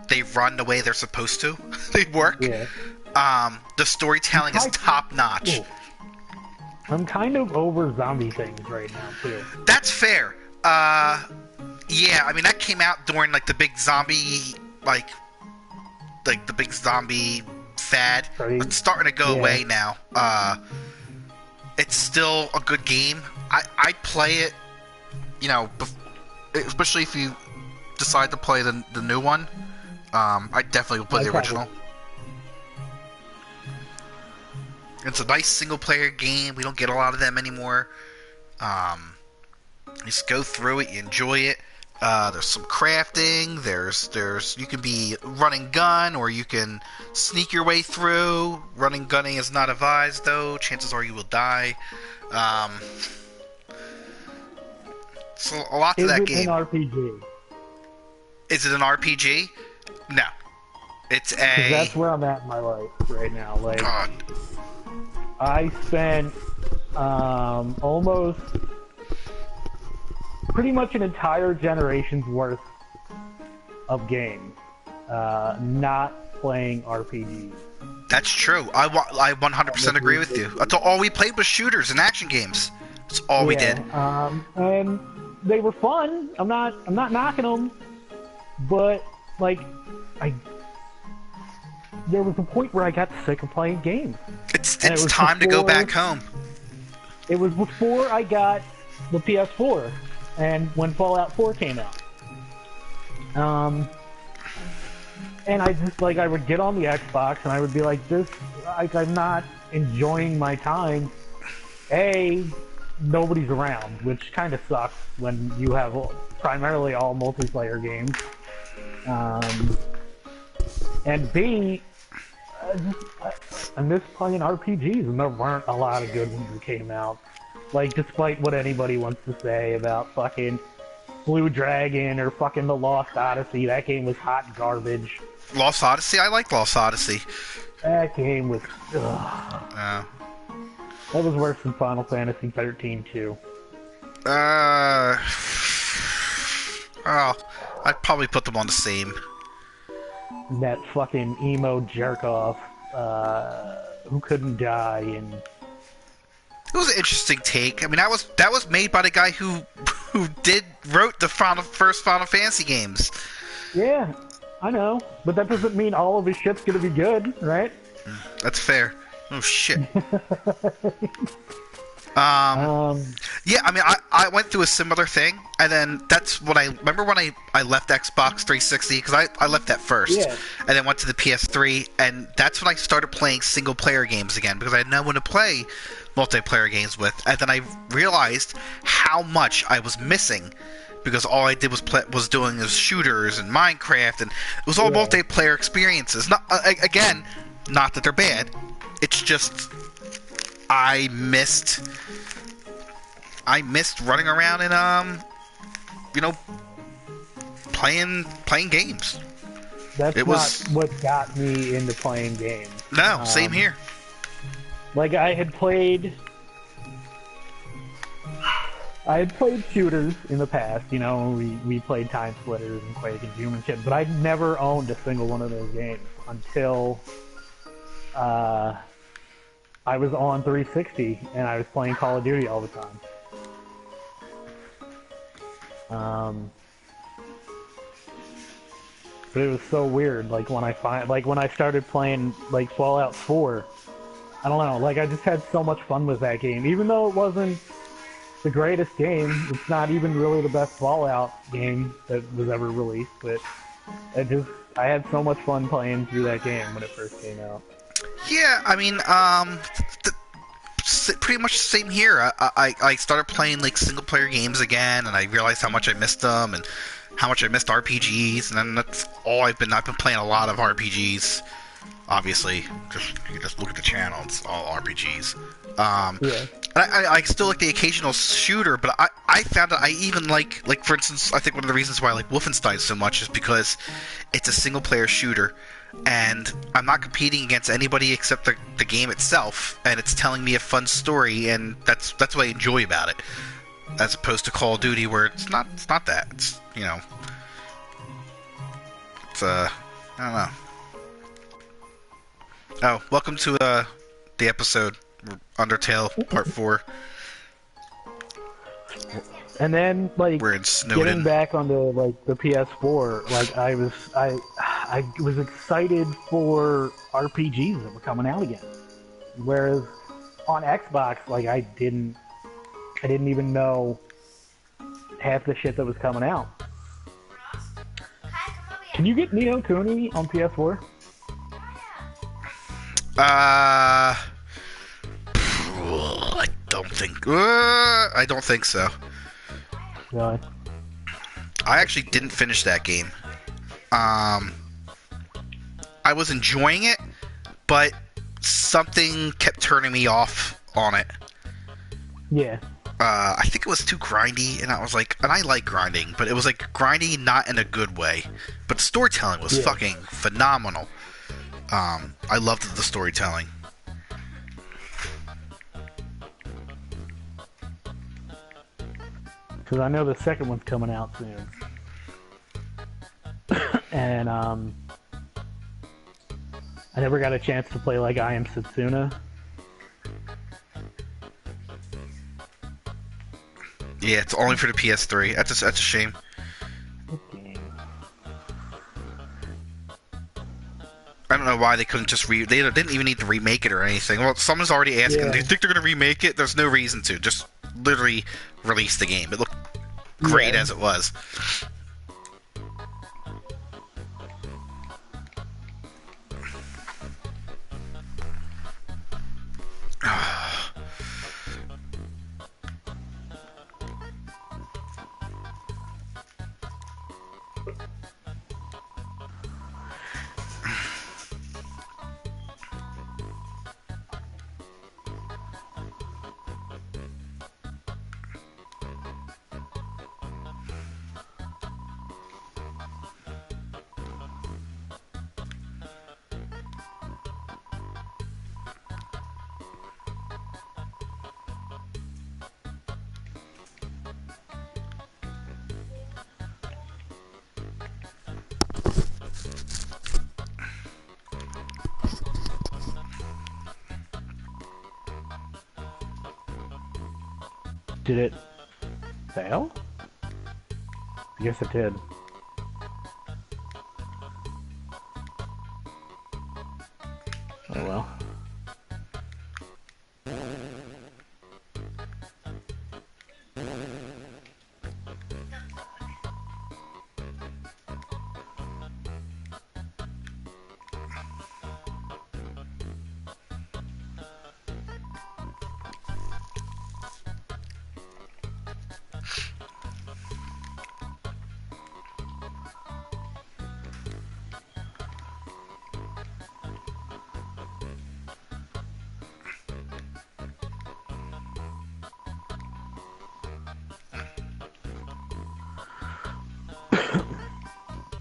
they run the way they're supposed to. They work. Yeah. The storytelling is top notch. I'm kind of over zombie things right now too. That's fair. Yeah, I mean that came out during like the big zombie the big zombie fad. It's starting to go away now. It's still a good game. I'd play it, especially if you decide to play the new one. I definitely will play the original. It's a nice single player game. We don't get a lot of them anymore. You just go through it, you enjoy it. There's some crafting. There's you can be running gun, or you can sneak your way through. Running gunning is not advised, though. Chances are you will die. So a lot to that game. Is it an RPG? Is it an RPG? No. It's a. That's where I'm at in my life right now. Like, God. I spent almost pretty much an entire generation's worth of games not playing RPGs. That's true. I 100% agree with you. That's all we played was shooters and action games. That's all we did. And they were fun. I'm not knocking them, but like there was a point where I got sick of playing games. It's time to go back home. It was before I got the PS4 and when Fallout 4 came out. And I just I would get on the Xbox and I would be like, I'm not enjoying my time. Nobody's around, which kind of sucks when you have primarily all multiplayer games. And B, I miss playing RPGs, and there weren't a lot of good ones that came out. Like, despite what anybody wants to say about fucking Blue Dragon or fucking The Lost Odyssey, that game was hot garbage. Lost Odyssey? I like Lost Odyssey. That game was... That was worse than Final Fantasy 13 too. I'd probably put them on the same. That fucking emo jerk-off who couldn't die, and... It was an interesting take. I mean, that was made by the guy who wrote the first Final Fantasy games. Yeah, I know, but that doesn't mean all of his shit's gonna be good, right? That's fair. Oh shit. Yeah, I mean, I went through a similar thing, and then that's what I remember when I left Xbox 360, because I left that first, and then went to the PS3, and that's when I started playing single player games again, because I had no one to play multiplayer games with, and then I realized how much I was missing, because all I did was doing is shooters and Minecraft, and it was all multiplayer experiences. Not again, not that they're bad. It's just I missed running around and playing games. That's not what got me into playing games. No, same here. Like I had played shooters in the past, we played Time Splitters and Quake and Doom and shit, but I'd never owned a single one of those games until I was on 360 and I was playing Call of Duty all the time. But it was so weird, when I started playing Fallout 4, I don't know, I just had so much fun with that game. Even though it wasn't the greatest game, it's not even really the best Fallout game that was ever released, but I had so much fun playing through that game when it first came out. Yeah, I mean, pretty much the same here. I started playing single player games again, and I realized how much I missed them and how much I missed RPGs, and then that's all I've been playing a lot of RPGs. Obviously, you just look at the channel; it's all RPGs. I still like the occasional shooter, but I found that I even like for instance, I think one of the reasons why I like Wolfenstein so much is because it's a single player shooter, and I'm not competing against anybody except the game itself, and it's telling me a fun story, and that's what I enjoy about it, as opposed to Call of Duty where it's not that. It's It's I don't know. Oh, welcome to the episode Undertale Part 4. And then, like, We're in getting Snowden. back onto like the PS4, like I was excited for RPGs that were coming out again. Whereas on Xbox, like I didn't even know half the shit that was coming out. Can you get Neo Kuni on PS4? Uh, I don't think. I don't think so. Really? I actually didn't finish that game. Um, I was enjoying it, but something kept turning me off on it. Yeah. I think it was too grindy, and I was like, and I like grinding, but it was like grindy not in a good way. But the storytelling was Yeah. fucking phenomenal. I loved the storytelling. Because I know the second one's coming out soon. And I never got a chance to play like I Am Setsuna. Yeah, it's only for the PS3. That's a shame. Okay. I don't know why they couldn't just They didn't even need to remake it or anything. Well, someone's already asking, Yeah. do you think they're gonna remake it? There's no reason to. Just literally release the game. It looked great Yeah. as it was. Did it fail? I guess it did. Oh well.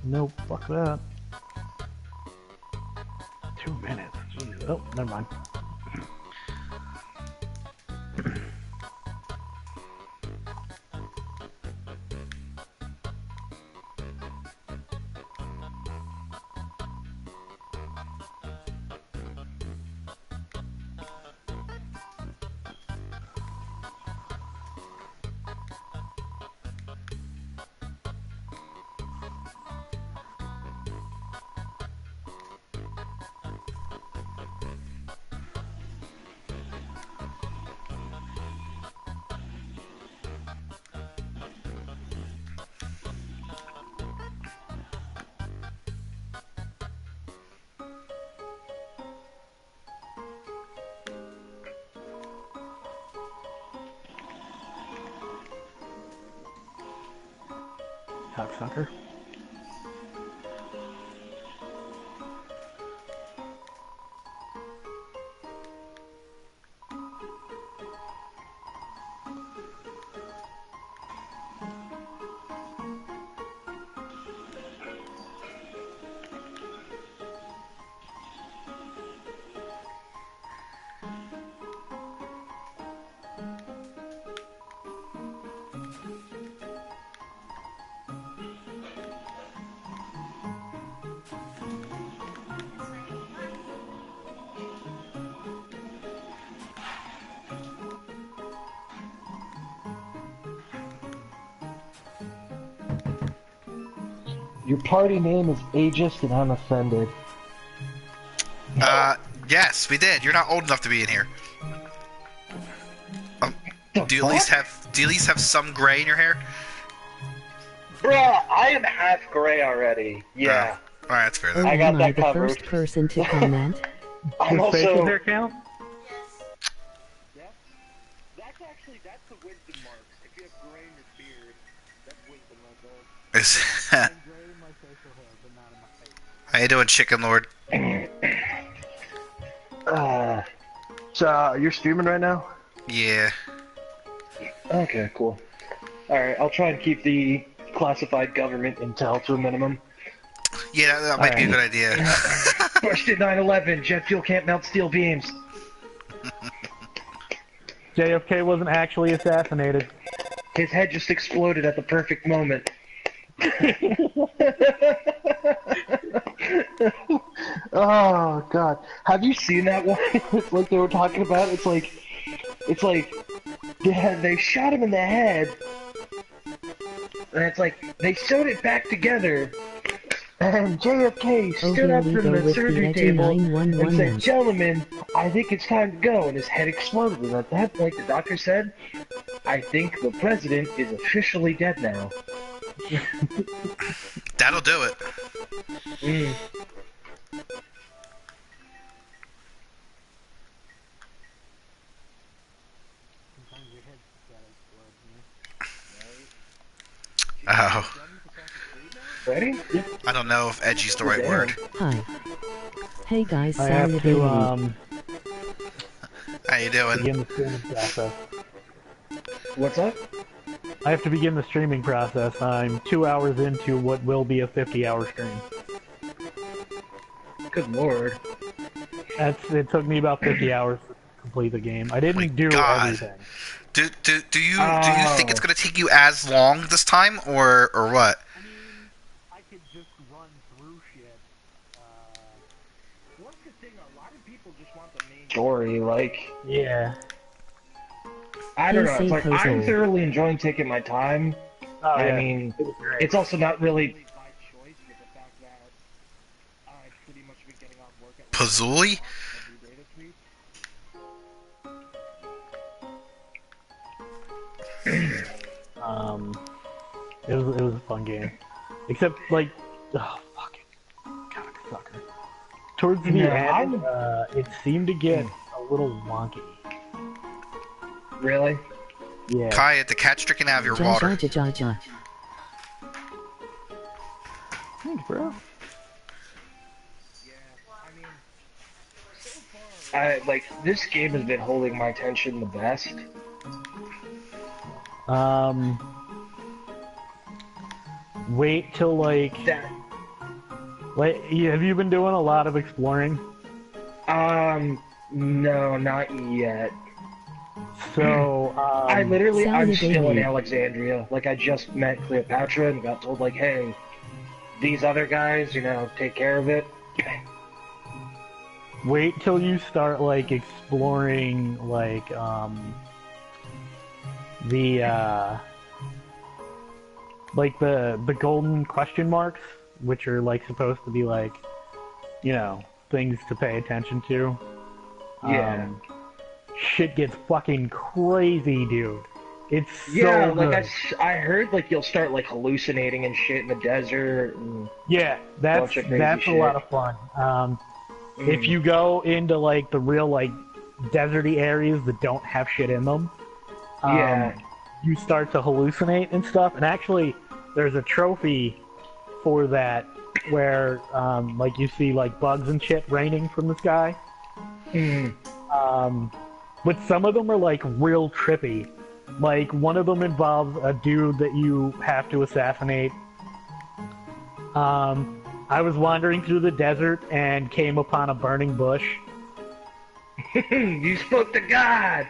Nope, fuck that. 2 minutes. Jeez. Oh, never mind. Cocksucker. Your party name is ageist and I'm offended. Yes, we did. You're not old enough to be in here. Do you at least have some gray in your hair? Bruh, I am half gray already. Yeah. All right, that's fair. Oh, I got am that I the covered. first person to comment? I'm Does facial also... hair count? That's the wisdom marks. If you have gray in your beard, that's wisdom right there. How you doing, Chicken Lord? So, you're streaming right now? Yeah. Okay, cool. Alright, I'll try and keep the classified government intel to a minimum. Yeah, that might be a good idea. First at 9/11, jet fuel can't melt steel beams. JFK wasn't actually assassinated. His head just exploded at the perfect moment. Oh god. Have you seen that one? Like they were talking about? It's like they shot him in the head. And it's like they sewed it back together. And JFK stood up from the surgery table and said, "Gentlemen, I think it's time to go." And his head exploded. And at that point, the doctor said, "I think the president is officially dead now." That'll do it. Mm. Oh. Ready? Yep. I don't know if edgy's the right word. Hi. Hey guys, I have to solidarity. How you doing? begin the streaming process. What's up? I have to begin the streaming process. I'm 2 hours into what will be a 50-hour stream. Good lord. It took me about 50 hours to complete the game. I didn't do God. everything. Do you think it's gonna take you as long this time, or what? I mean, I could just run through shit. What's the thing? A lot of people just want the main story, like... Yeah. I don't know, it's like, Puzzle. I'm thoroughly enjoying taking my time. Oh, I yeah. mean, It was great. it's also not really by choice with the fact that I've pretty much been getting off work at Pazuli? every day this week. It was a fun game. Except, like, oh, fucking cocksucker. Towards the Yeah, end, it seemed to get a little wonky. Really? Yeah. Kai, the cat's drinking out of your Ja, water. ja, ja, ja, ja. Thanks, bro. Like, this game has been holding my attention the best. Wait till, like... have you been doing a lot of exploring? No, not yet. So, I'm still in Solidarity. Alexandria. Like, I just met Cleopatra and got told, like, hey, these other guys, you know, take care of it. wait till you start, like, exploring, like, the golden question marks, which are, like, supposed to be, like, you know, things to pay attention to. Yeah. Shit gets fucking crazy, dude. It's so Yeah, like, good. I heard, like, you'll start, like, hallucinating and shit in the desert. And Yeah, that's bunch of crazy a shit. lot of fun. If you go into, like, the real, like, deserty areas that don't have shit in them, Yeah. you start to hallucinate and stuff. And actually, there's a trophy for that where, like, you see, like, bugs and shit raining from the sky. Mm. But some of them are, like, real trippy. Like, one of them involves a dude that you have to assassinate. I was wandering through the desert and came upon a burning bush. You spoke to God!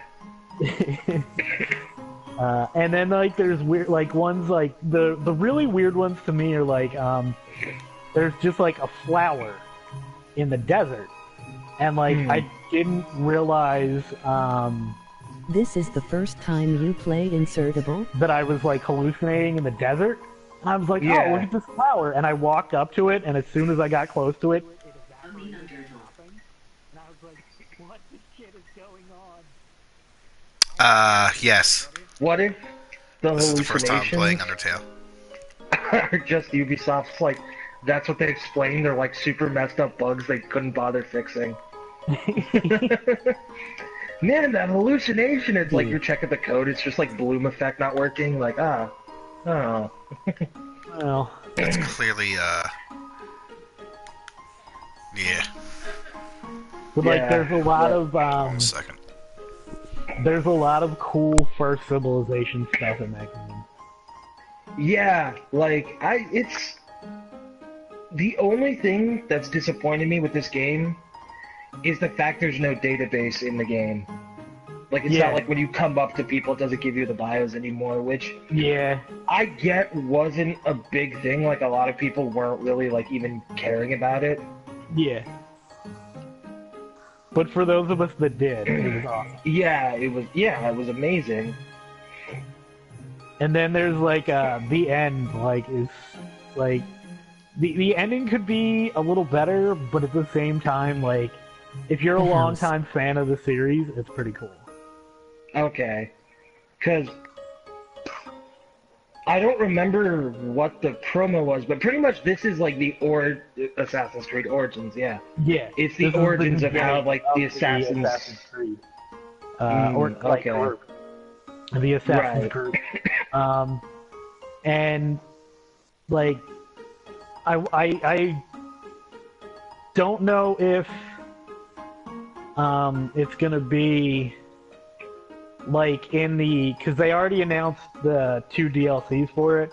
And then, like, there's weird, like, ones, like, the really weird ones to me are, like, there's just, like, a flower in the desert. And, like, I didn't realize, This is the first time you play Insertable? that I was, like, hallucinating in the desert. And I was like, oh, Yeah. look at this flower. And I walked up to it, and as soon as I got close to it, and I was like, what the shit is going on? Yes. What if the This is the first time I'm playing hallucinations Undertale. are just Ubisoft's, like, that's what they explained, they're like super messed up bugs they couldn't bother fixing. Man, that hallucination, it's like you're checking the code, it's just like bloom effect not working, like, oh. Well, It's clearly, yeah. but like, Yeah, there's a lot of Hold on a second. there's a lot of cool first civilization stuff in that game. Yeah, like, it's... The only thing that's disappointed me with this game is the fact there's no database in the game. Like, it's Yeah. not like when you come up to people, it doesn't give you the bios anymore, which Yeah, I get wasn't a big thing. Like, a lot of people weren't really, like, even caring about it. yeah. But for those of us that did, it was awesome. Yeah, it was amazing. And then there's like the end, like is like the ending could be a little better, but at the same time, like if you're a The house. longtime fan of the series, it's pretty cool. Okay. Because I don't remember what the promo was, but pretty much this is like the Assassin's Creed Origins, yeah. Yeah, It's the this is origins of how, beginning like, the Assassins... Assassin's Creed, or like okay. group, the Assassin's Right. Group, and like I don't know if it's gonna be like in the, because they already announced the 2 DLCs for it,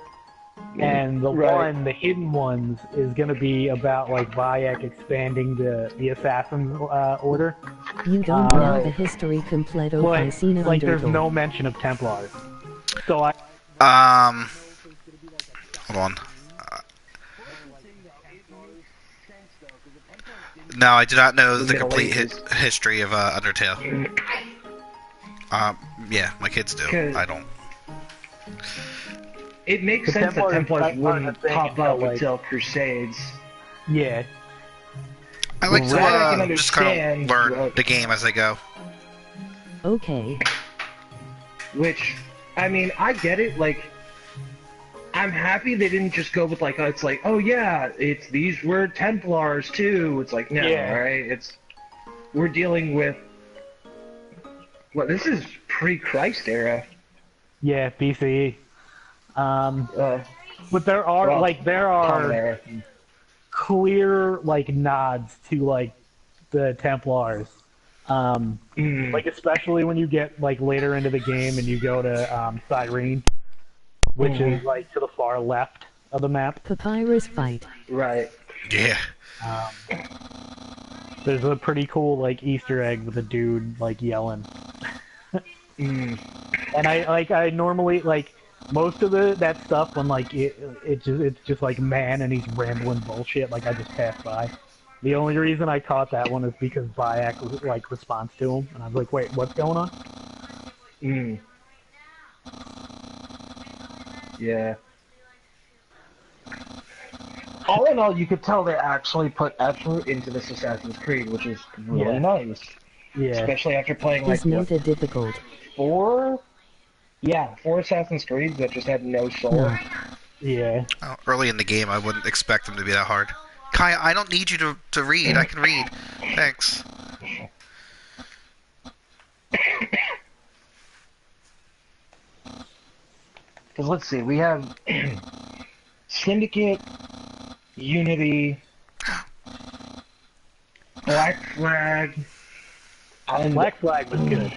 and the Right. the hidden ones, is gonna be about like Bayek expanding the Assassin Order. You don't know Right. the history completo But by Sina like, there's Undertale. no mention of Templars, so I. Hold on. No, I do not know the Middle complete Ages. history of Undertale. Yeah, my kids do. 'Cause- I don't. It makes The sense that Templars Templars aren't wouldn't a thing pop up until, like- until Crusades. Yeah, I like to That I can just kind of understand, learn but- the game as I go. Okay. Which, I mean, I get it, like, I'm happy they didn't just go with, like, it's like, oh yeah, these were Templars too. It's like, no, Yeah. right? We're dealing with, this is pre-Christ era. yeah, BCE. Uh, But there are well, there Common are era. clear like nods to like the Templars. Like especially when you get like later into the game and you go to Cyrene, which is like to the far left of the map. Papyrus fight. Right. Yeah. There's a pretty cool like Easter egg with a dude like yelling. And I normally like most of that stuff when like it's just like man and he's rambling bullshit, like I just pass by. The only reason I caught that one is because Bayek was like responds to him, and I was like, wait, what's going on? Yeah. All in all, you could tell they actually put effort into this Assassin's Creed, which is really Yeah. nice. Yeah, Especially after playing like Is noted difficult. 4 Assassin's Creeds that just had no soul. No. yeah. Early in the game, I wouldn't expect them to be that hard. Kai, I don't need you to read. I can read. Thanks. Because let's see, we have Syndicate, Unity, Black Flag, and Black Flag was good.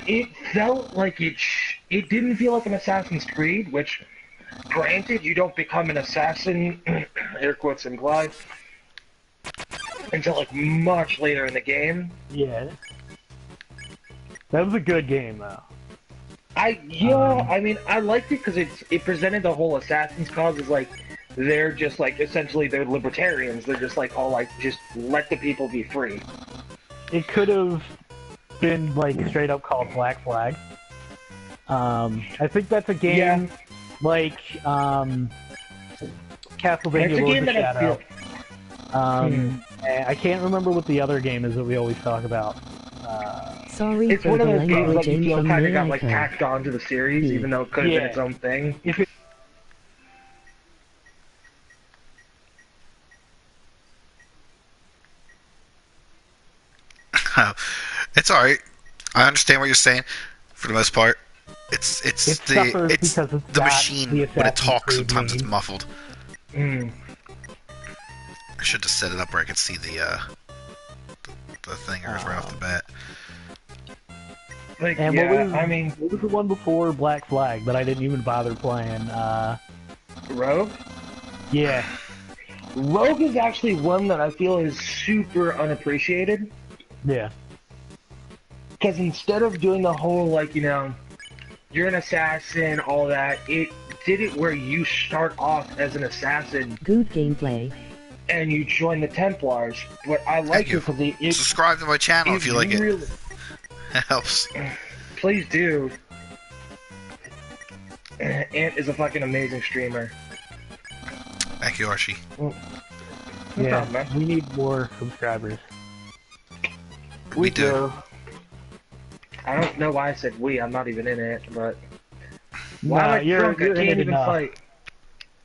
it felt like it didn't feel like an Assassin's Creed, which, granted, you don't become an assassin, air quotes implied, until like much later in the game. Yeah, that was a good game though. I mean, I liked it because it presented the whole Assassin's cause as like, they're just like, essentially they're libertarians, they're just like, all like, just let the people be free. It could have been like straight up called Black Flag. I think that's a game. Yeah. like That's Castlevania a Lords game of that I Shadow. feel. And I can't remember what the other game is that we always talk about. Sorry It's for one the of those games language that you and feel from kind of got like Mexico. tacked onto the series, even though it could have been Yeah. its own thing. If it, It's alright. I understand what you're saying. For the most part, it's it suffers because it's the got machine the when it Assassin's talks. Creed Sometimes it's name. muffled. Mm. I should just set it up where I could see the thingers right off the bat. Like, And yeah, what was, I mean, what was the one before Black Flag that I didn't even bother playing? Rogue? Yeah. Rogue is actually one that I feel is super unappreciated. Yeah. Because instead of doing the whole, like, you know, you're an assassin, all that, it did it where you start off as an assassin Good gameplay. and you join the Templars. But I like Thank it you. because it Subscribe to my channel if you like it. really, It helps. Please do. Ant is a fucking amazing streamer. Thank you, Archie. No Yeah. problem, man. We need more subscribers. We do. I don't know why I said we. I'm not even in it, but Nah, why am I you're drunk? I in can't it even enough. fight.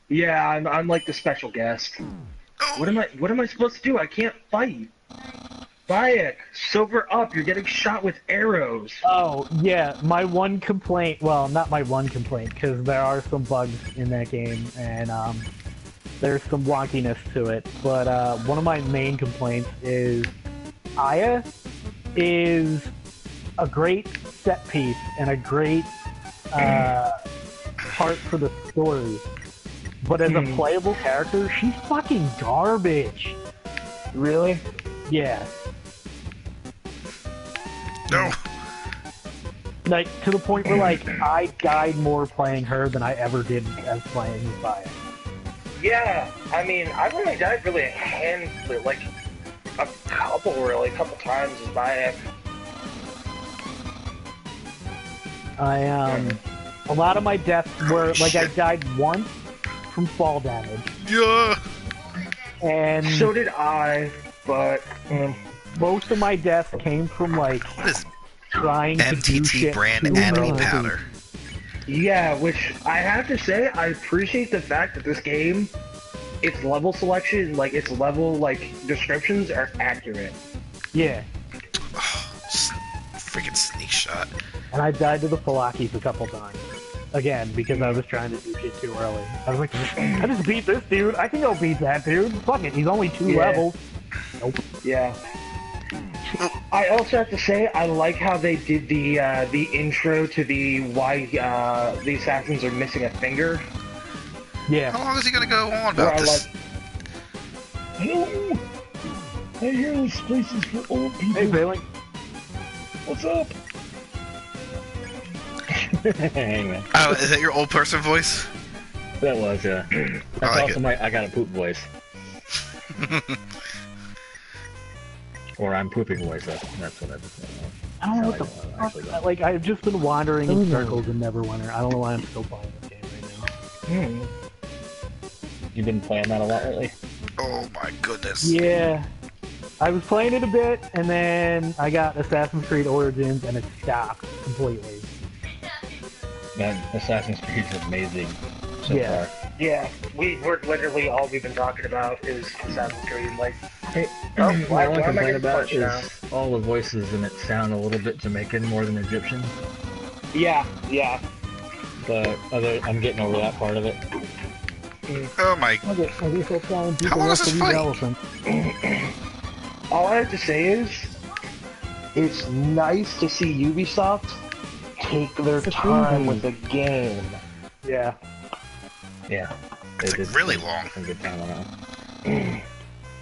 Yeah, I'm like the special guest. What am I supposed to do? I can't fight. Bayek, sober up. You're getting shot with arrows. Oh, yeah, my one complaint, well, not my one complaint, because there are some bugs in that game, and there's some wonkiness to it, but one of my main complaints is Aya is a great set piece and a great part for the story, but as a playable character, she's fucking garbage. Really? Yeah. No. Like, to the point where, like, I died more playing her than I ever did as playing Messiah. Yeah. I mean, I've only died really a handful, like a couple times with Bayek. A lot of my deaths were, like, I died once from fall damage. Yeah. And So did I, but most of my deaths came from, like, What is trying to do MTT shit brand too enemy early. powder? yeah, which I have to say, I appreciate the fact that this game, its level selection, like its level descriptions are accurate. Yeah. Freaking sneak shot. And I died to the Falakis a couple times. Again, because I was trying to do shit too early. I was like, I just beat this dude. I can go beat that dude. Fuck it, he's only 2 Yeah. levels. Nope. Yeah. I also have to say, I like how they did the intro to the why the assassins are missing a finger. Yeah. How long is he gonna go on Where about I this? Hello! I hear this place is for old people. Hey, Bailey. What's up? Hey man, Oh, is that your old person voice? that was That's I like also my I got a poop voice, or I'm pooping voice. That's what I just. I don't know what the Actually, fuck. Like, I've just been wandering Oh, in no. circles in Neverwinter. I don't know why I'm still playing this game right now. You've been playing that a lot lately. Oh my goodness. Yeah. I was playing it a bit, and then I got Assassin's Creed Origins, and it stopped completely. Man, Assassin's Creed is amazing so Yeah. far. Yeah, we're literally all we've been talking about is Assassin's Creed. Like, Hey, Oh, my why only am I complaint getting about it punched is all the voices in it sound a little bit Jamaican more than Egyptian. yeah. But I'm getting over that part of it. Oh my. Okay, I guess I'll try and beat How the long rest is of this these fight? elephants. All I have to say is, it's nice to see Ubisoft take their time with the game. Yeah. Yeah, It's they like did really spend long. some good time on that one.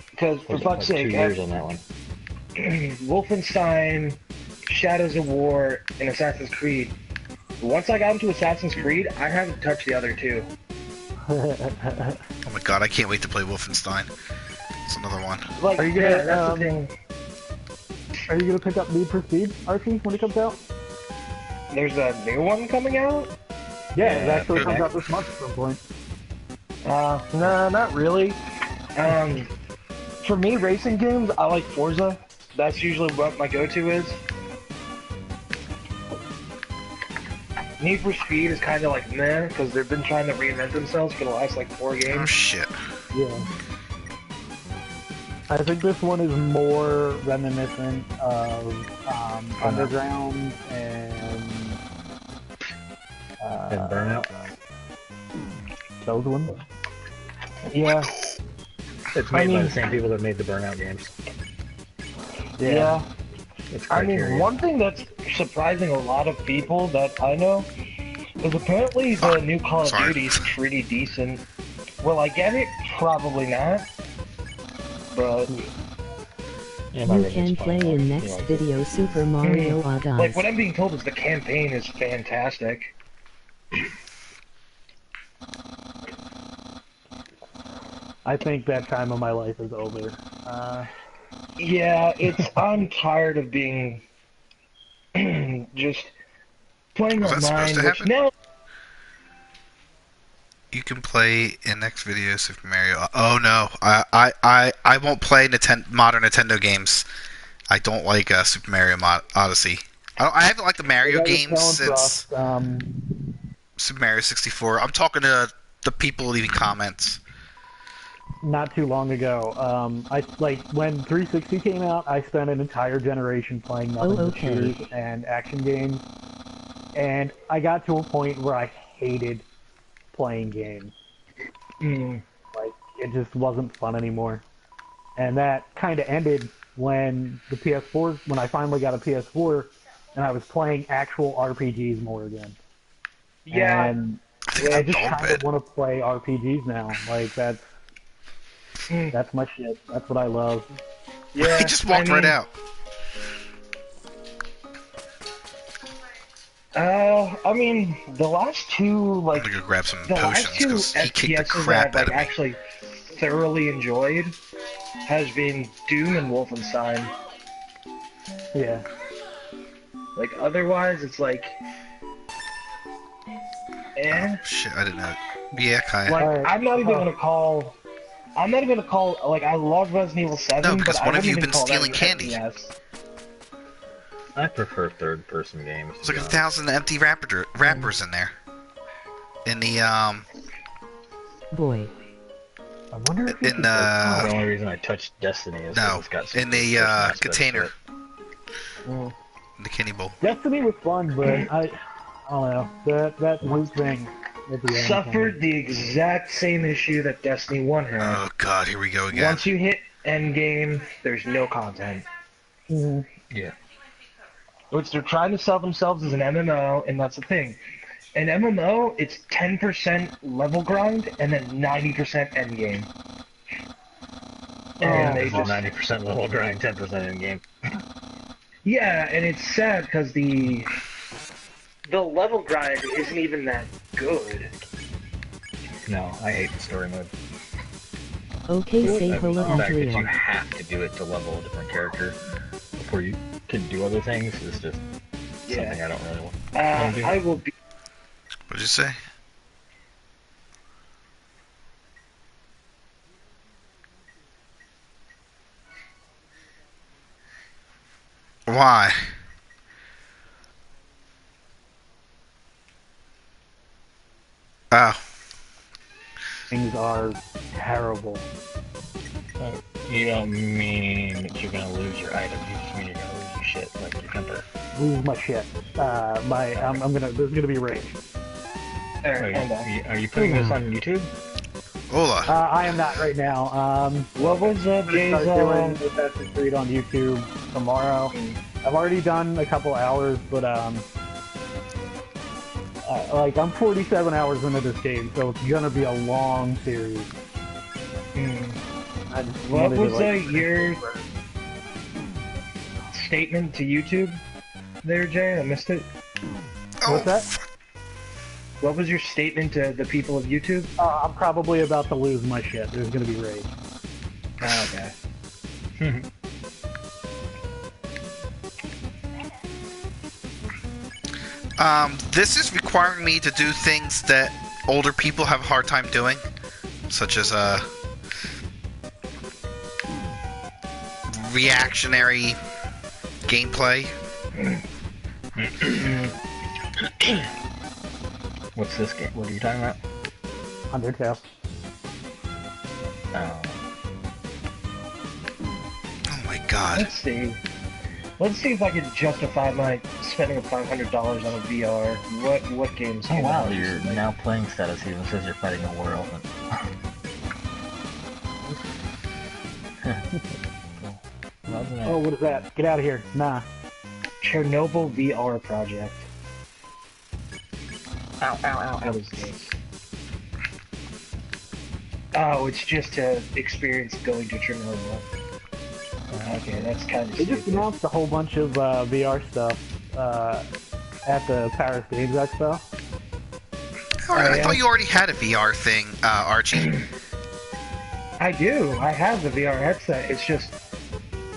Because, for Was it fuck's like 2 sake, years on that one. Wolfenstein, Shadows of War, and Assassin's Creed. Once I got into Assassin's Creed, I haven't touched the other two. Oh my god, I can't wait to play Wolfenstein. It's another one. Like, Are you gonna, yeah, that's the thing. Are you gonna pick up Need for Speed, Archie, when it comes out? There's a new one coming out? Yeah, it actually okay. comes out this month at some point. No, not really. For me, racing games, I like Forza. That's usually what my go-to is. Need for Speed is kind of like meh, because they've been trying to reinvent themselves for the last like 4 Oh games. shit. Yeah. I think this one is more reminiscent of Underground and And Burnout. those ones. Yeah, It's I made by mean- the same people that made the Burnout games. yeah. It's I mean, Criterion. one thing that's surprising a lot of people that I know is apparently the new Call of Sorry. Duty is pretty decent. Will I get it? Probably not. But Yeah, my You Redneck's can fine. play in You next like it. video Super Mario like Odyssey. what I'm being told is the campaign is fantastic. I think that time of my life is over. Yeah, it's I'm tired of being just playing Was that supposed online, to which happen? now You can play in next video Super Mario. Oh no, I won't play modern Nintendo games. I don't like Super Mario Odyssey. I haven't liked the Mario I was games telling since Frost, Super Mario 64. I'm talking to the people leaving comments. not too long ago. I like when 360 came out. I spent an entire generation playing nothing but okay. shooters and action games, and I got to a point where I hated playing games. Like it just wasn't fun anymore, and that kind of ended when the PS4. When I finally got a PS4, and I was playing actual RPGs more again. yeah, And I think I it's just a dog kind bed. of want to play RPGs now. Like that's my shit. That's what I love. yeah. He just walked right mean, out. I mean, the last two I'm like gonna go grab some the last potions two because he kicked the FPSs crap that out I've of me. actually thoroughly enjoyed has been Doom and Wolfenstein. Yeah. Like otherwise, it's like, eh. Oh shit, I didn't know. Yeah, Kai. Like Alright. I'm not even gonna call. I'm not even gonna call. Like I love Resident Evil 7, No, because but I one of wouldn't you even been call that stealing an candy. FPS. I prefer third-person games. There's like 1,000 empty wrappers in there. In the I Boy. wonder if in The only reason I touched Destiny is 'cause no, it's got some in the first-person aspects to container, it. in the candy bowl. Destiny was fun, but I don't know that loot thing at the end. Suffered the exact same issue that Destiny 1 had. Oh god, here we go again. Once you hit endgame, there's no content. Mhm. Yeah. Which they're trying to sell themselves as an MMO, and that's the thing. An MMO, it's 10% level grind and then 90% endgame. And they It's a just 90% level grind, 10% in game. yeah, and it's sad because the level grind isn't even that good. No, I hate the story mode. Okay, say The hello fact to that you Leon. have to do it to level a different character before you can do other things is just something I don't really want. I will be. What'd you say? Why? Oh, Things are terrible. You don't mean that you're gonna lose your items, you just mean you're gonna lose your shit, like your temper. Lose my shit. I'm gonna. There's gonna be rage. There, I'm back. Are you putting this on YouTube? Ola. I am not right now. What was I'm gonna start doing Jay's Assassin's Creed on YouTube tomorrow. I've already done a couple hours, but like I'm 47 hours into this game, so it's gonna be a long series. I just What wanted to, was like, your statement to YouTube there, Jay? I missed it. Oh, What's that? fuck. What was your statement to the people of YouTube? I'm probably about to lose my shit. There's gonna be rage. Oh, okay. This is requiring me to do things that older people have a hard time doing, such as reactionary gameplay. What's this game? What are you talking about? Undertale. Oh. Oh my god. Let's see. Let's see if I can justify my spending $500 on a VR. What games? Oh came wow, out your recently? now playing status even says you're fighting a war elephant. Cool. Oh, what is that? Get out of here. Nah. Chernobyl VR project. Ow, ow, ow, What ow. is this? Oh, it's just to experience going to Chernobyl. Okay, that's kind of They just stupid. announced a whole bunch of VR stuff at the Paris Games Expo. I yeah? thought you already had a VR thing, Archie. I do. I have the VR headset. It's just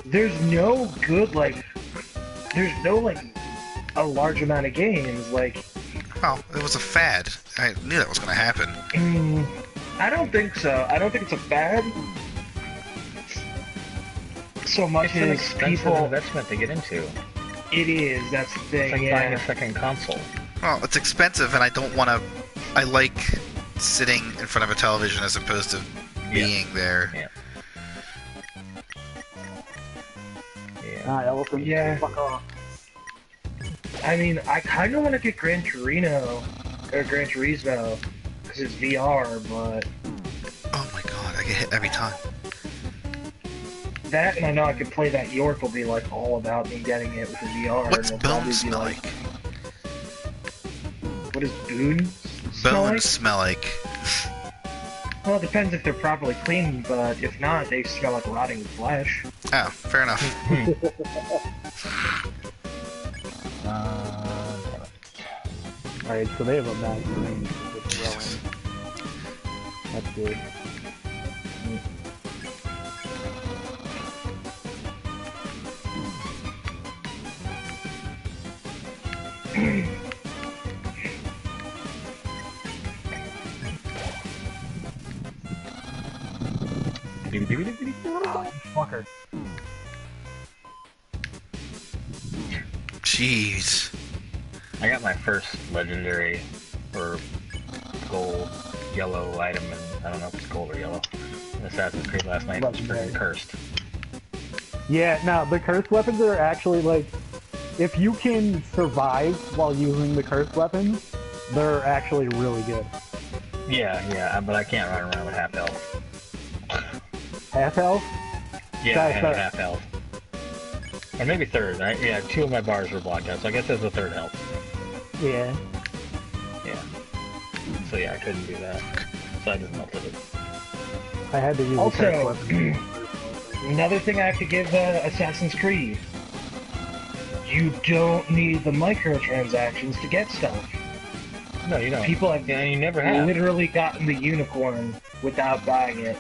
there's no good there's no a large amount of games Well, it was a fad. I knew that was going to happen. I don't think so. I don't think it's a fad so much It's an as expensive people. investment to get into. It is. That's the It's thing. like buying Yeah. a second console. Well, it's expensive, and I don't want to. I like sitting in front of a television as opposed to being there. Yeah. Yeah. Ah, elephant. Yeah. Fuck off. I mean, I kind of want to get Gran Turismo because it's VR, but Oh my god, I get hit every time. that and I know I could play that York will be all about me getting it with the VR. What's and it'll probably bones be smell like? What does Boone smell like? Bones smell like. Well, it depends if they're properly cleaned, but if not, they smell like rotting flesh. Oh, fair enough. Alright, so they have a max range with throwing. That's good. Ah, fucker. Jeez. I got my first legendary or gold yellow item, and I don't know if it's gold or yellow, in Assassin's Creed last night. It was Legendary. freaking cursed. Yeah, no, the cursed weapons are actually if you can survive while using the cursed weapons, they're actually really good. Yeah, but I can't run around with half health. Half health? Yeah, Sorry, I had sorry. half health. Or maybe third. Yeah, 2 of my bars were blocked out, so I guess that's the third health. Yeah. Yeah. So yeah, I couldn't do that. So I just melted it. I had to use the Also, cursed weapons. Another thing I have to give Assassin's Creed. You don't need the microtransactions to get stuff. No, you don't. People have Yeah, you never have. literally gotten the unicorn without buying it.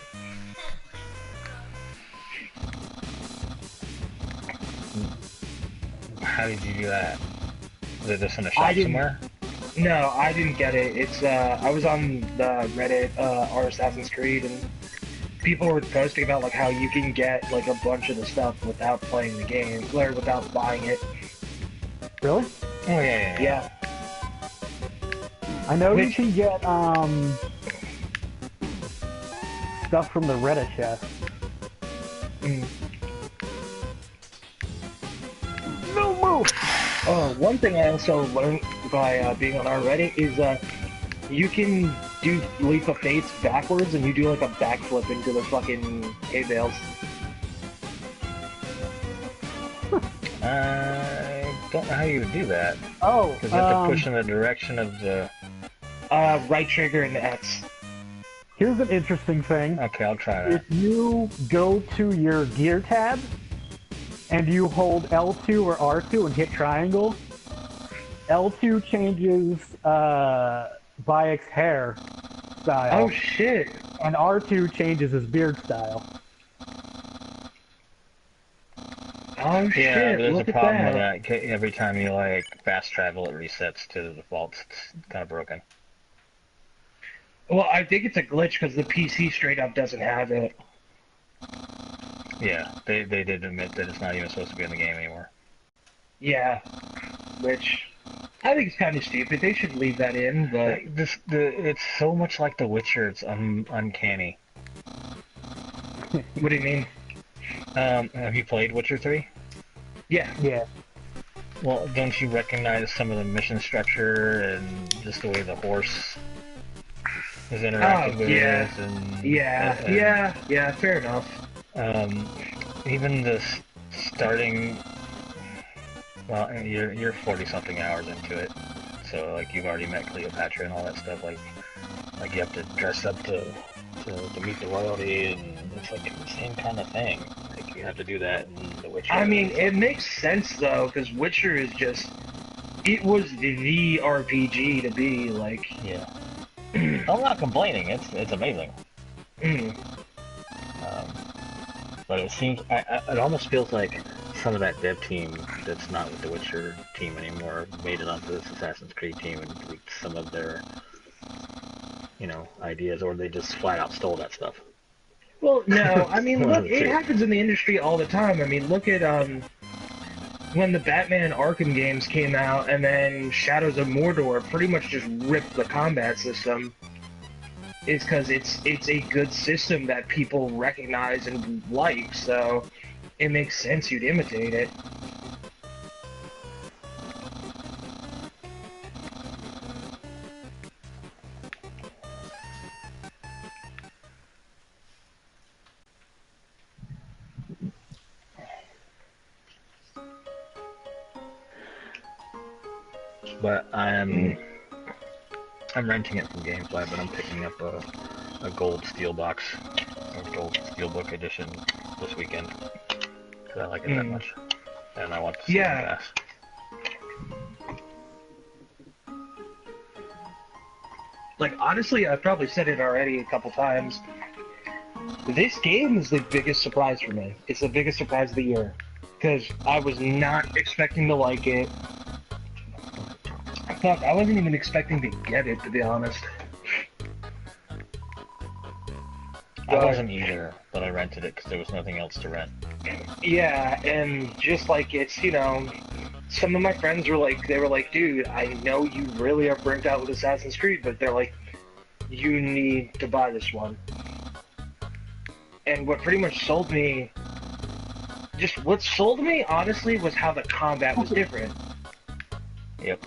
How did you do that? Was it just in a shop I didn't- somewhere? No, I didn't get it. It's I was on the Reddit r Assassin's Creed, and people were posting about how you can get a bunch of the stuff without playing the game, or without buying it. Really? Oh yeah. Yeah. I know you Which- can get stuff from the Reddit chest. Mm. No move! One thing I also learned by being on our Reddit is you can do Leap of Fates backwards, and you do a backflip into the fucking hay bales. I don't know how you would do that. Oh, Because you have to push in the direction of the... Right trigger and X. here's an interesting thing. Okay, I'll try that. If you go to your gear tab, and you hold L2 or R2 and hit triangle, L2 changes Bayek's hair style, Oh shit! and R2 changes his beard style. Oh Yeah, shit, but there's a look at problem with that. that. Every time you like fast travel, it resets to the default. It's kind of broken. Well, I think it's a glitch because the PC straight up doesn't have it. Yeah, they did admit that it's not even supposed to be in the game anymore. Yeah, which I think is kind of stupid. They should leave that in, but It's so much like The Witcher. It's uncanny. what do you mean? Have you played Witcher 3? Yeah. Yeah. Well, don't you recognize some of the mission structure and just the way the horse is interacted Oh, with yeah. it, and, Yeah, fair enough. um, even the starting. Well, you're 40 something hours into it, so like you've already met Cleopatra and all that stuff. Like you have to dress up to meet the royalty, and it's like the same kind of thing. Like you have to do that in The Witcher. I mean, it makes sense though, because Witcher is just, it was the RPG to be, like... Yeah. I'm not complaining, it's amazing. Mm. But it seems, it almost feels like some of that dev team that's not with the Witcher team anymore made it onto this Assassin's Creed team and tweaked some of their, ideas, or they just flat out stole that stuff. Well, no, I mean, One look, of the it two. happens in the industry all the time. I mean, look at, when the Batman Arkham games came out, and then Shadows of Mordor pretty much just ripped the combat system. Is because it's a good system that people recognize and like, so it makes sense you'd imitate it. But I'm renting it from GameFly, but I'm picking up a gold steel box, a gold steelbook edition this weekend because I like it that much, and I want to see it pass. Like, honestly, I've probably said it already a couple times. This game is the biggest surprise for me. It's the biggest surprise of the year. Because I was not expecting to like it. Fuck, I wasn't even expecting to get it, to be honest. I wasn't either, but I rented it because there was nothing else to rent. Yeah, and just like it's, some of my friends were like, dude, I know you really are burnt out with Assassin's Creed, but they're like, you need to buy this one. And what pretty much sold me, honestly, was how the combat was different. Yep.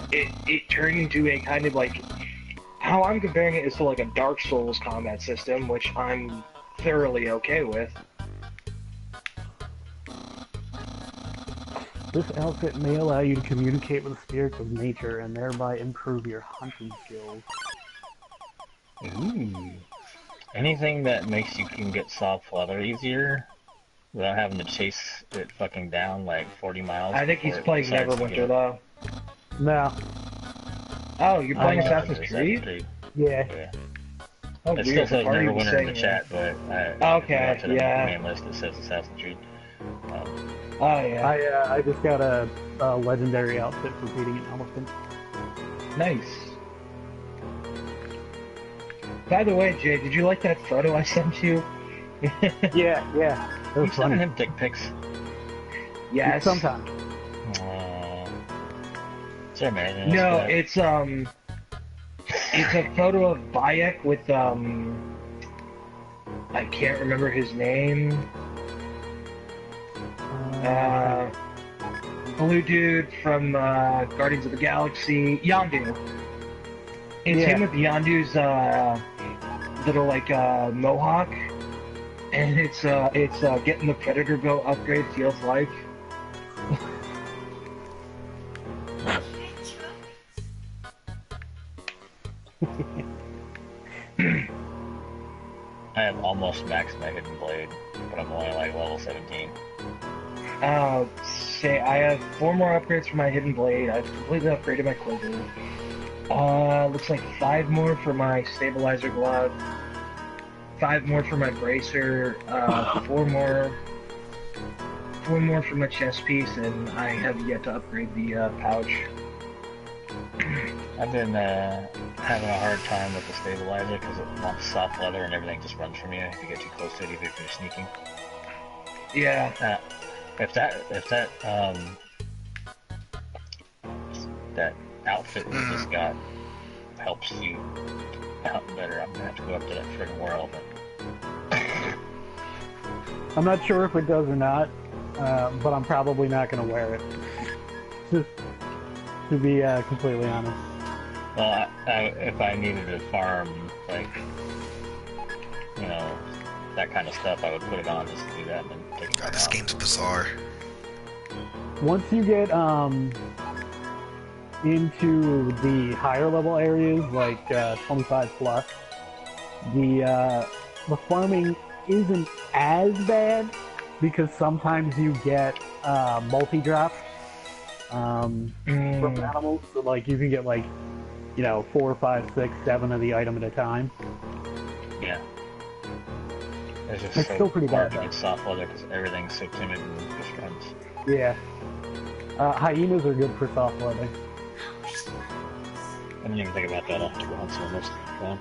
It turned into a kind of like, how I'm comparing it is to like a Dark Souls combat system, which I'm thoroughly okay with. This outfit may allow you to communicate with the spirits of nature and thereby improve your hunting skills. Ooh. Anything that makes you can get soft leather easier without having to chase it fucking down like 40 miles. I think he's playing Neverwinter though. No. Oh, you're playing Assassin's Creed? Yeah. Oh, It weird. still says Why are you Neverwinter in the saying chat, but okay, if you go to the yeah. main list, it says Assassin's Creed. Oh yeah. I just got a legendary outfit for beating an elephant. Nice. By the way, Jay, did you like that photo I sent you? Yeah. It was You funny. sending him dick pics? Yes. Sometimes. Is there American? No, it's a photo of Bayek with I can't remember his name. Blue dude from Guardians of the Galaxy, Yondu. It's him with Yondu's little like mohawk, and it's getting the Predator boat upgrade feels like. I have almost maxed my hidden blade, but I'm only like level 17. I have 4 more upgrades for my hidden blade. I've completely upgraded my quiver. Looks like 5 more for my stabilizer glove. 5 more for my bracer. 4 more one more for my chest piece, and I have yet to upgrade the pouch. I've been having a hard time with the stabilizer because it wants soft leather and everything just runs from you if you get too close to it, even if you're sneaking. Yeah. If that outfit you just got helps you out better, I'm gonna have to go up to that friggin' world. I'm not sure if it does or not, but I'm probably not going to wear it. Just to be completely honest. Well, if I needed to farm, like, you know, that kind of stuff, I would put it on just to do that and then take it God, back this off. game's bizarre. Once you get into the higher level areas, like 25 plus, the farming isn't as bad because sometimes you get multi-drops from animals. So, like, you can get, like, 4, 5, 6, 7 of the item at a time. Yeah. It's just It's so still pretty hard bad, to get soft leather because everything's so timid and just runs. Yeah. Hyenas are good for soft leather. I didn't even think about that after going so much gone.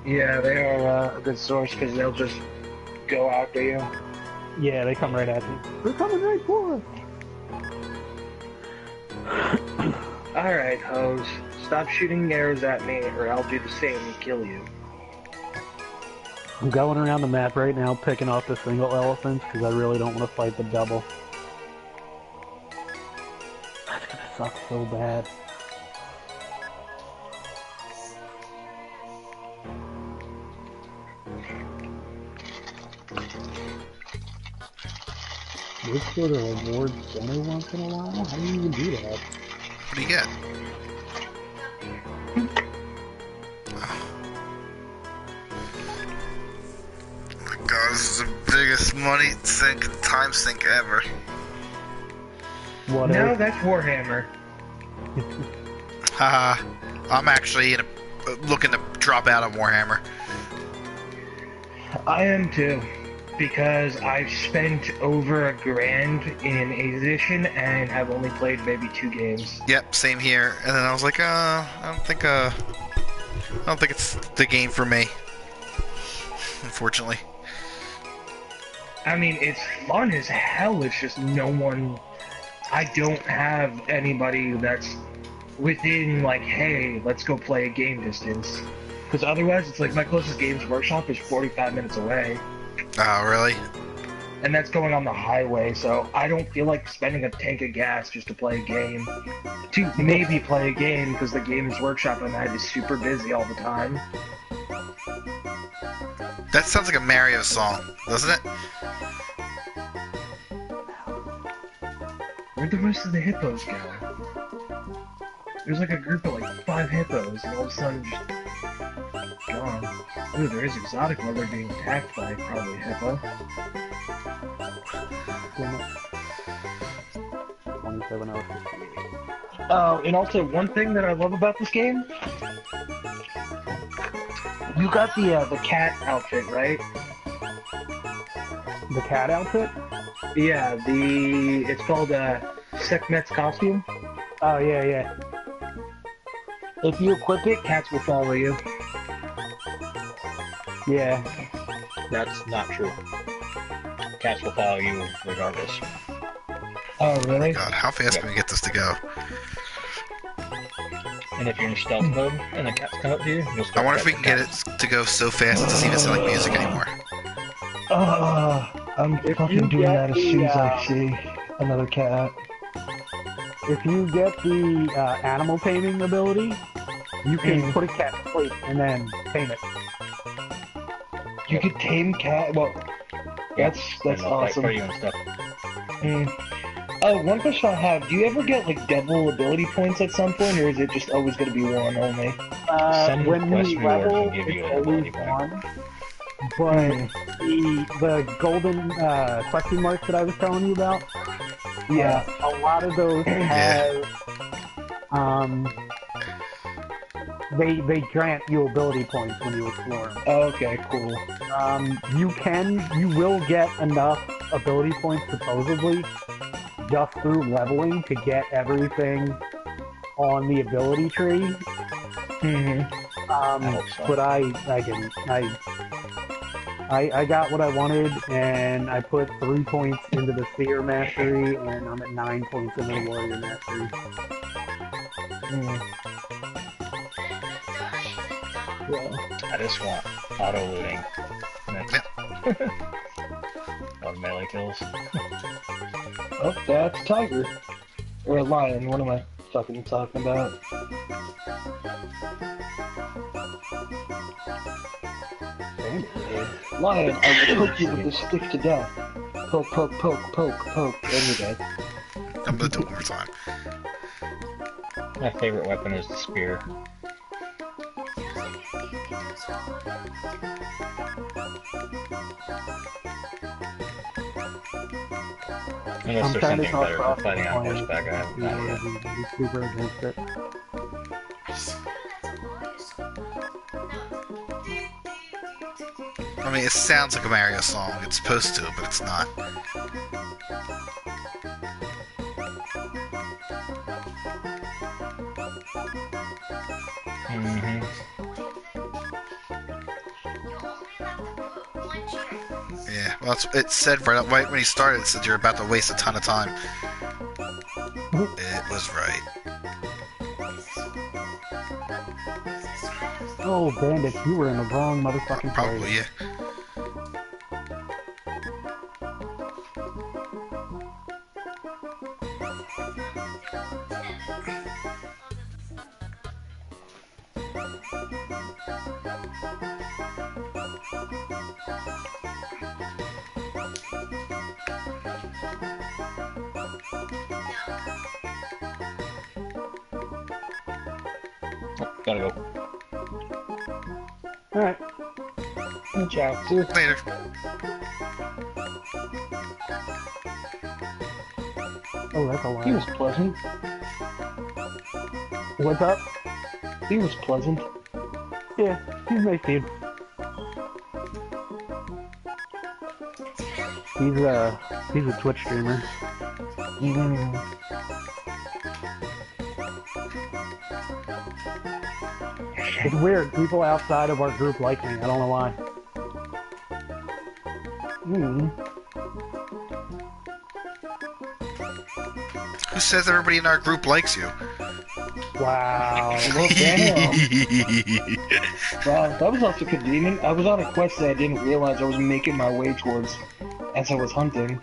Yeah, they are a good source because they'll just go after you. Yeah, they come right at you. They're coming right for us. Alright, hoes. Stop shooting arrows at me or I'll do the same and kill you. I'm going around the map right now picking off the single elephants because I really don't want to fight the double. That's gonna suck so bad. Look for the reward center once in a while? How do you even do that? What do you get? Oh my god, this is the biggest money sink, time sink ever. What No, is? that's Warhammer. Haha, I'm actually looking to drop out of Warhammer. I am too. Because I've spent over $1,000 in a edition and have only played maybe 2 games. Yep, same here. And then I was like, I don't think it's the game for me. Unfortunately. I mean, it's fun as hell, it's just I don't have anybody that's within, like, hey, let's go play a game distance. Because otherwise, it's like my closest Games Workshop is 45 minutes away. Oh, really? And that's going on the highway, so I don't feel like spending a tank of gas just to play a game. To maybe play a game, because the Games Workshop I'm at is super busy all the time. That sounds like a Mario song, doesn't it? Where'd the rest of the hippos go? There's like a group of like 5 hippos, and all of a sudden just gone. Ooh, there is exotic leather being attacked by probably a hippo. 27:58. Oh, and also one thing that I love about this game, you got the cat outfit, right? The cat outfit? Yeah, it's called Sekhmet's costume. Oh, yeah, yeah. If you equip it, cats will follow you. Yeah. That's not true. Cats will follow you regardless. Oh, really? God, how fast can we get this to go? And if you're in stealth mode and the cats come up to you, you'll I start wonder if we can get cats. it to go so fast it doesn't even sound like music anymore. I'm If fucking you doing get that as the, soon as I see another cat. If you get the animal taming ability, you can put a cat to sleep and then tame it. You could tame cat. Well, that's And they'll fight awesome. for you and stuff. Oh, one question I have: do you ever get like double ability points at some point, or is it just always going to be one only? Some When quest you rewards level, will give you it's an always ability point. one. But the golden question marks that I was telling you about, Yeah. a lot of those have they grant you ability points when you explore them. Oh, okay, cool. You will get enough ability points supposedly just through leveling to get everything on the ability tree. I hope so. But I didn't. I got what I wanted, and I put 3 points into the Seer Mastery, and I'm at 9 points into the Warrior Mastery. Yeah. I just want auto looting. On melee kills. Oh, that's Tiger. Or a lion, what am I fucking talking about? Lion, I will poke you with this stick to death. Poke, poke, poke, poke, poke, and you're dead. I'm gonna do it one more time. My favorite weapon is the spear. Unless I'm there's trying to something talk better about than fighting on horseback, I haven't found it yet. be super against it. I mean, it sounds like a Mario song. It's supposed to, but it's not. Yeah, well, it said right when he started, it said you're about to waste a ton of time. It was right. Oh, bandits, you were in the wrong motherfucking Probably, place. yeah. Gotta go. Alright. Ciao. See you. Later. Oh, that's a He lie. was pleasant. What's up? He was pleasant. Yeah, he's a nice dude. He's a Twitch streamer. It's weird. People outside of our group like me. I don't know why. Who says everybody in our group likes you? Wow. Well, damn. Wow, that was also convenient. I was on a quest that I didn't realize I was making my way towards as I was hunting.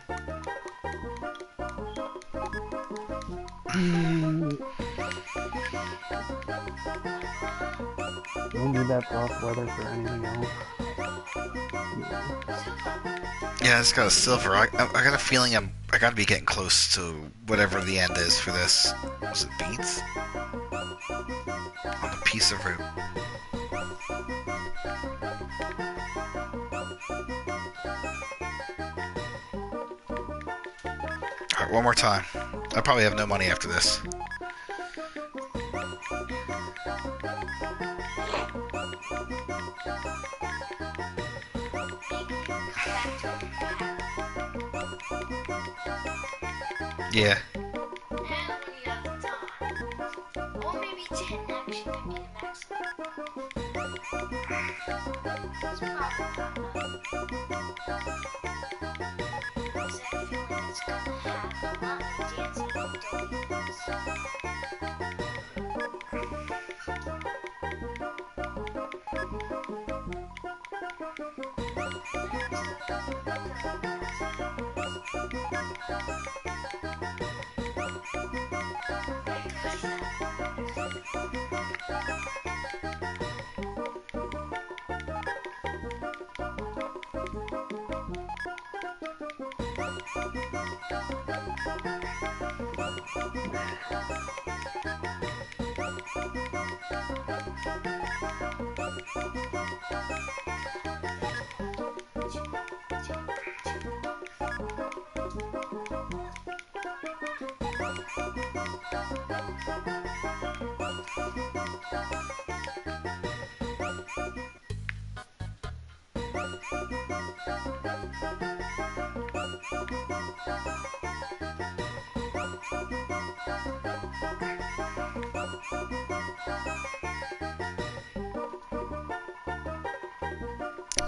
Don't need that soft weather for anything else. Yeah, I just got a silver. I got a feeling I gotta be getting close to whatever the end is for this. Was it beets? On a piece of root. Alright, one more time. I probably have no money after this. Yeah.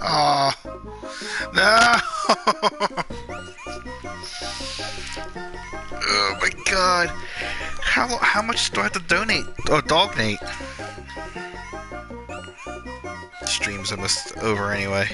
Oh no! Oh my god! How much do I have to donate? Oh, donate. Stream's almost over anyway.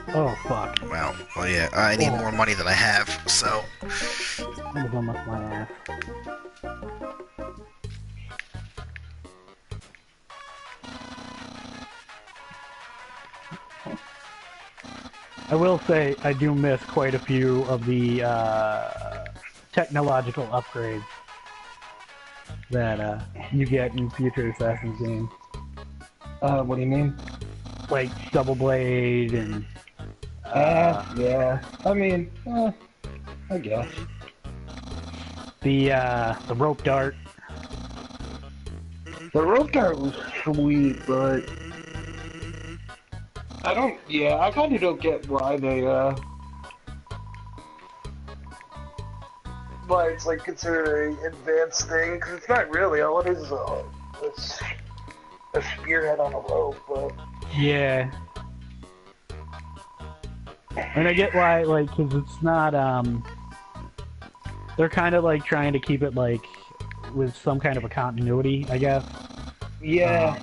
Oh fuck. Wow. Well, yeah, I need more money than I have, so. That was almost my ass. I will say I do miss quite a few of the technological upgrades that you get in future Assassin's games. What do you mean? Like Double Blade and Yeah. I mean, I guess. the rope dart. The rope dart was sweet, but I kind of don't get why they, why it's like considered an advanced thing, because it's not really. All it is a spearhead on a rope, but... Yeah. And I get why, like, because it's not, they're kind of, like, trying to keep it, like, with some kind of a continuity, I guess. Yeah.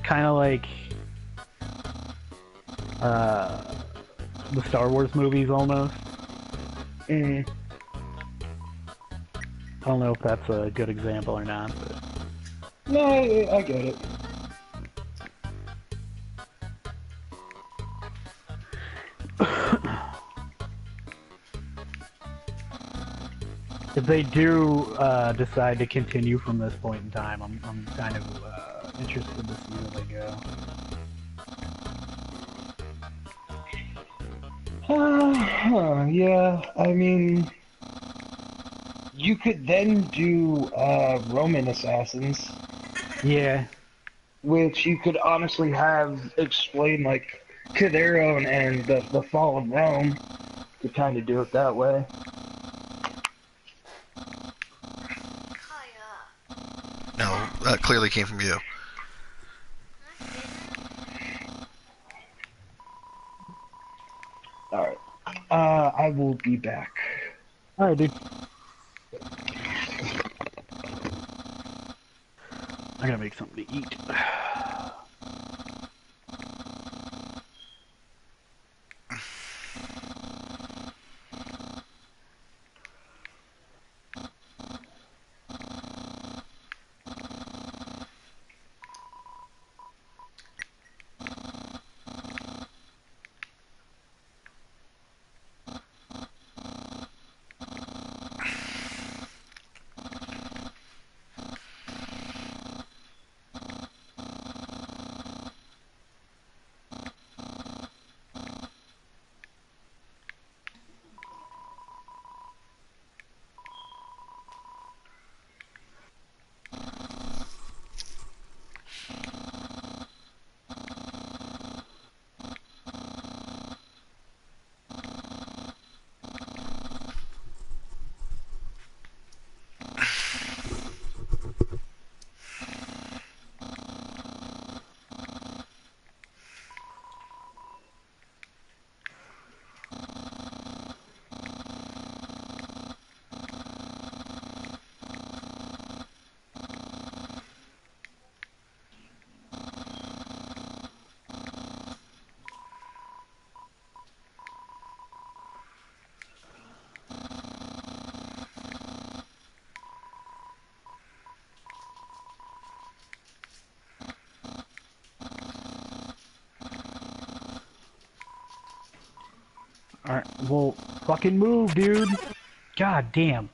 Kind of like, the Star Wars movies, almost. Mm. I don't know if that's a good example or not, but... No, I get it. If they do decide to continue from this point in time, I'm kind of interested to see where they go. Yeah, I mean, you could then do Roman assassins, Yeah, which you could honestly have explain like to their own and the fall of Rome, to kind of do it that way. No, that clearly came from you. Alright. I will be back. alright, dude. I gotta make something to eat. Alright, well, fucking move, dude. God damn.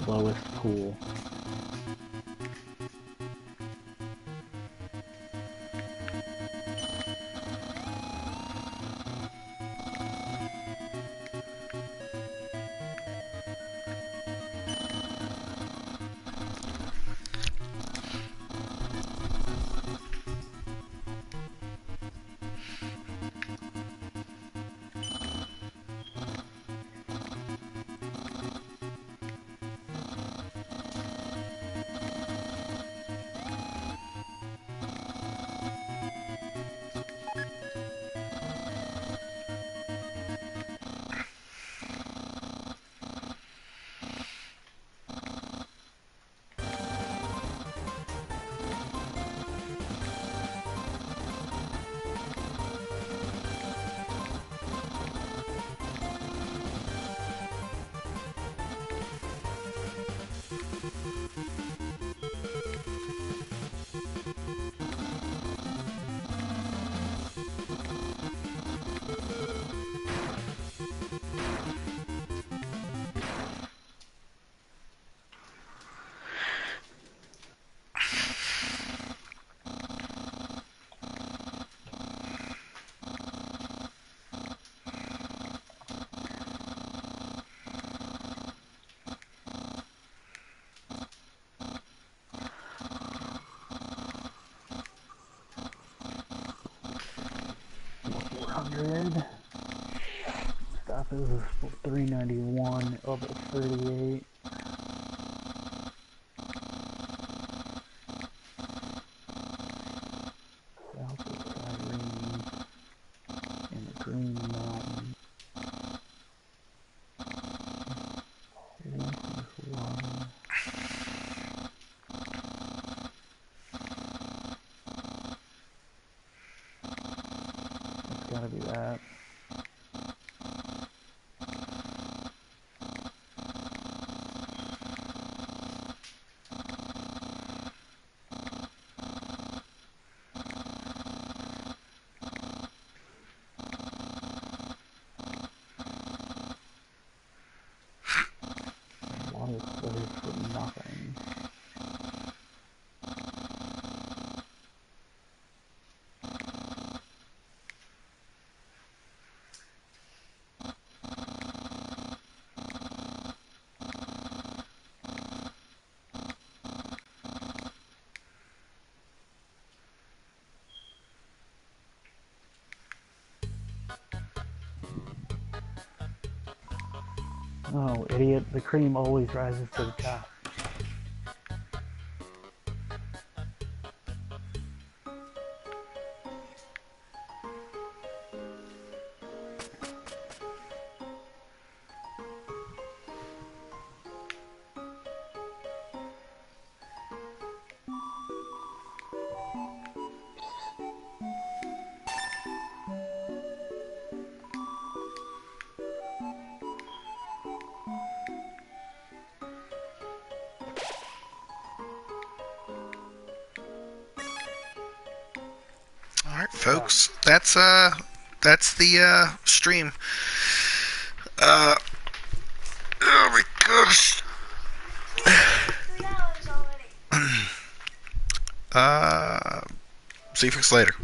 lowest pool. Stop is 391, level 38. South of Cyrene in the Green Mountain. It's gotta be that. Water closed for nothing. Oh, idiot. The cream always rises to the top. Alright, folks. That's the stream. Uh oh my gosh. See you folks later.